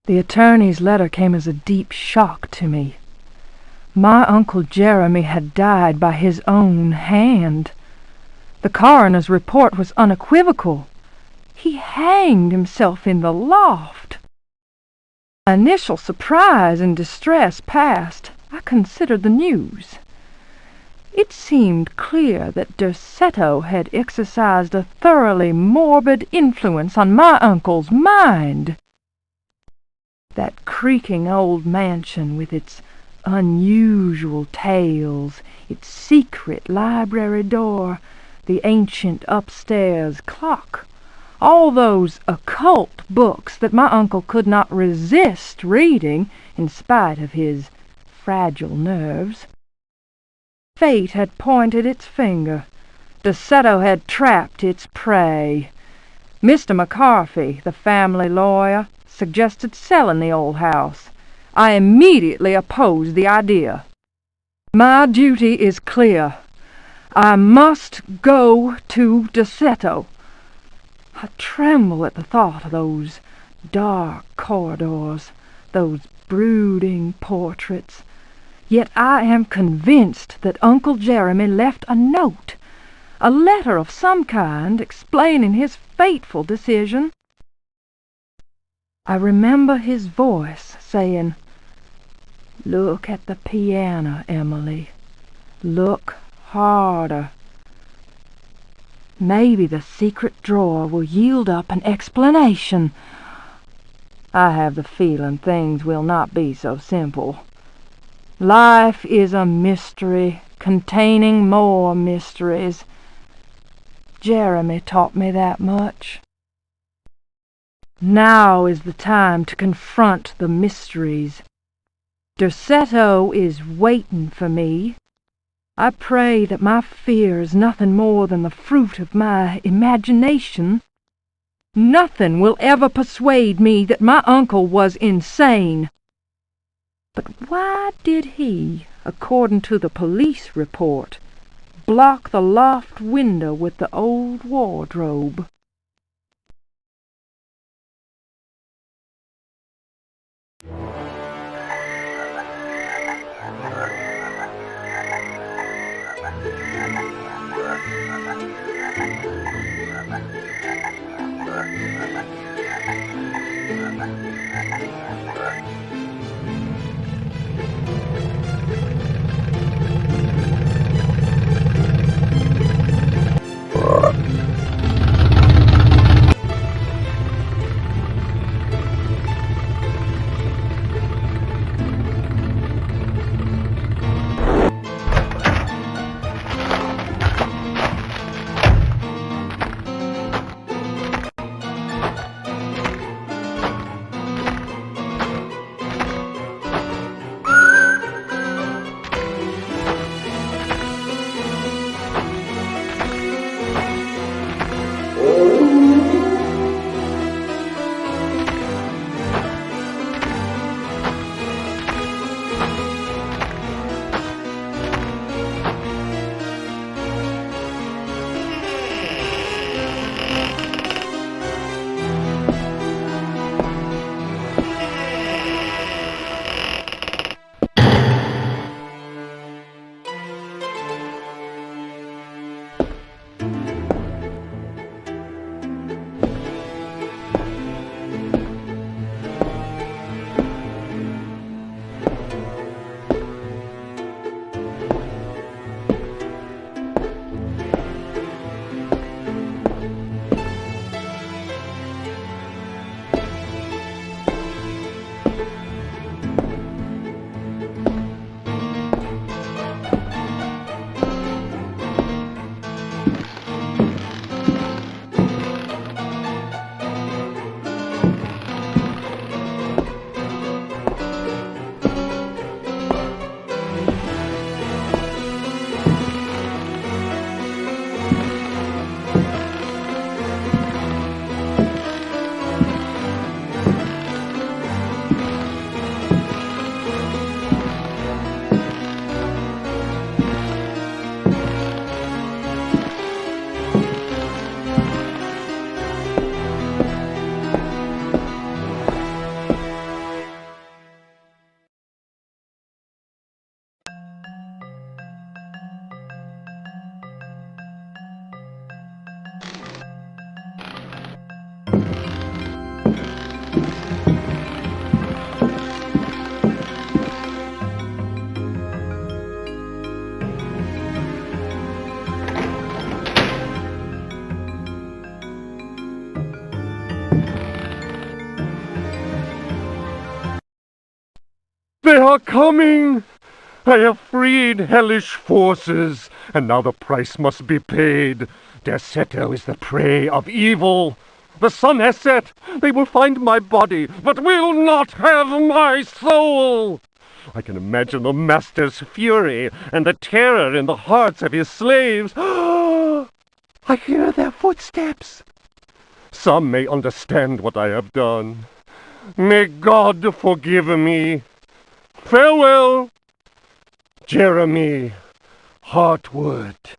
The attorney's letter came as a deep shock to me. My Uncle Jeremy had died by his own hand. The coroner's report was unequivocal. He hanged himself in the loft. Initial surprise and distress past, I considered the news. It seemed clear that Derceto had exercised a thoroughly morbid influence on my uncle's mind. That creaking old mansion with its unusual tales, its secret library door, the ancient upstairs clock, all those occult books that my uncle could not resist reading in spite of his fragile nerves. Fate had pointed its finger. Derceto had trapped its prey. Mr. McCarthy, the family lawyer, suggested selling the old house. I immediately opposed the idea. My duty is clear. I must go to Derceto. I tremble at the thought of those dark corridors, those brooding portraits. Yet I am convinced that Uncle Jeremy left a note, a letter of some kind explaining his fateful decision. I remember his voice saying, "Look at the piano, Emily. Look harder. Maybe the secret drawer will yield up an explanation." I have the feeling things will not be so simple. Life is a mystery containing more mysteries. Jeremy taught me that much. Now is the time to confront the mysteries. Derceto is waiting for me. I pray that my fear is nothing more than the fruit of my imagination. Nothing will ever persuade me that my uncle was insane. But why did he, according to the police report, block the loft window with the old wardrobe? They are coming! I have freed hellish forces, and now the price must be paid. Derceto is the prey of evil. The sun has set. They will find my body, but will not have my soul. I can imagine the master's fury and the terror in the hearts of his slaves. I hear their footsteps. Some may understand what I have done. May God forgive me. Farewell, Jeremy Hartwood.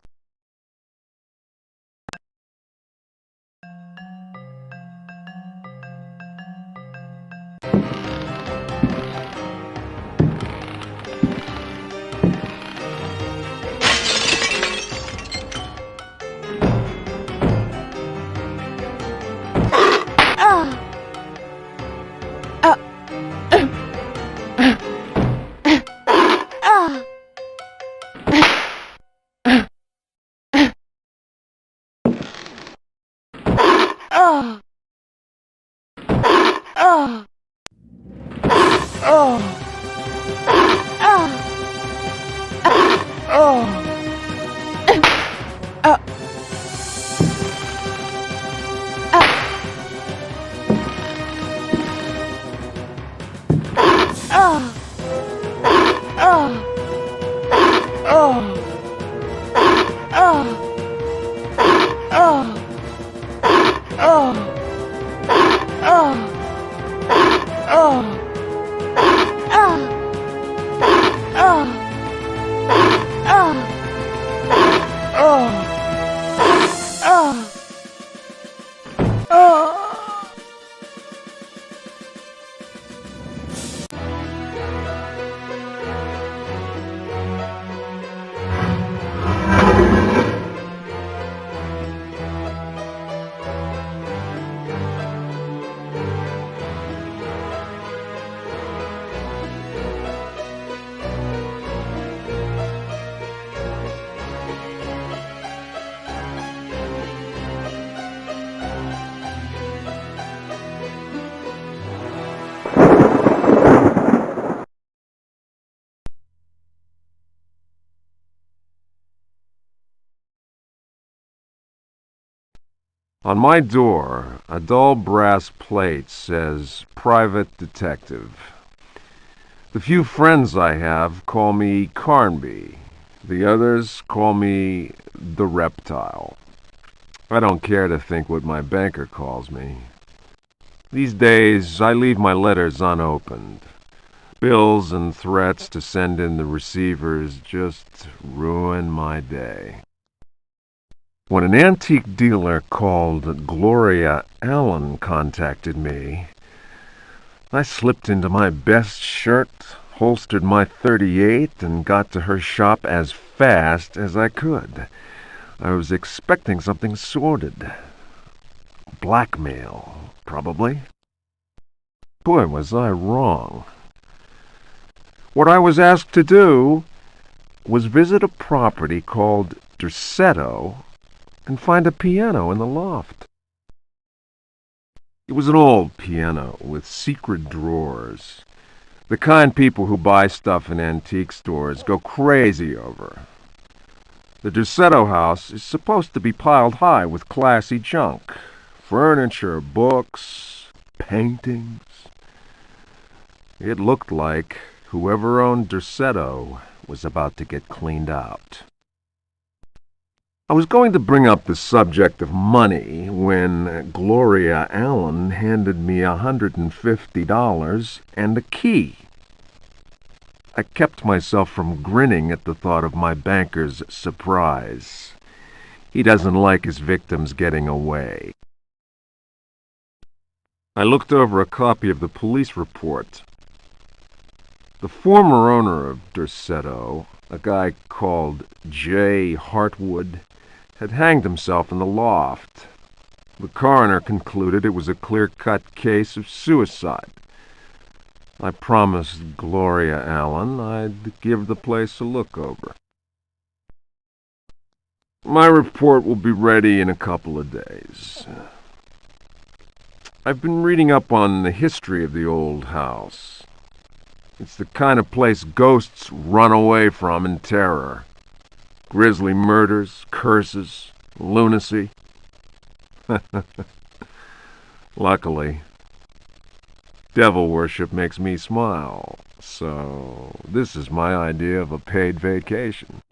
On my door, a dull brass plate says, Private Detective. The few friends I have call me Carnby. The others call me the Reptile. I don't care to think what my banker calls me. These days, I leave my letters unopened. Bills and threats to send in the receivers just ruin my day. When an antique dealer called Gloria Allen contacted me, I slipped into my best shirt, holstered my .38, and got to her shop as fast as I could. I was expecting something sordid. Blackmail, probably. Boy, was I wrong. What I was asked to do was visit a property called Derceto and find a piano in the loft. It was an old piano with secret drawers, the kind people who buy stuff in antique stores go crazy over. The Derceto house is supposed to be piled high with classy junk, furniture, books, paintings. It looked like whoever owned Derceto was about to get cleaned out. I was going to bring up the subject of money when Gloria Allen handed me $150 and a key. I kept myself from grinning at the thought of my banker's surprise. He doesn't like his victims getting away. I looked over a copy of the police report. The former owner of Derceto, a guy called J. Hartwood, had hanged himself in the loft. The coroner concluded it was a clear-cut case of suicide. I promised Gloria Allen I'd give the place a look over. My report will be ready in a couple of days. I've been reading up on the history of the old house. It's the kind of place ghosts run away from in terror. Grisly murders, curses, lunacy. Luckily, devil worship makes me smile, so this is my idea of a paid vacation.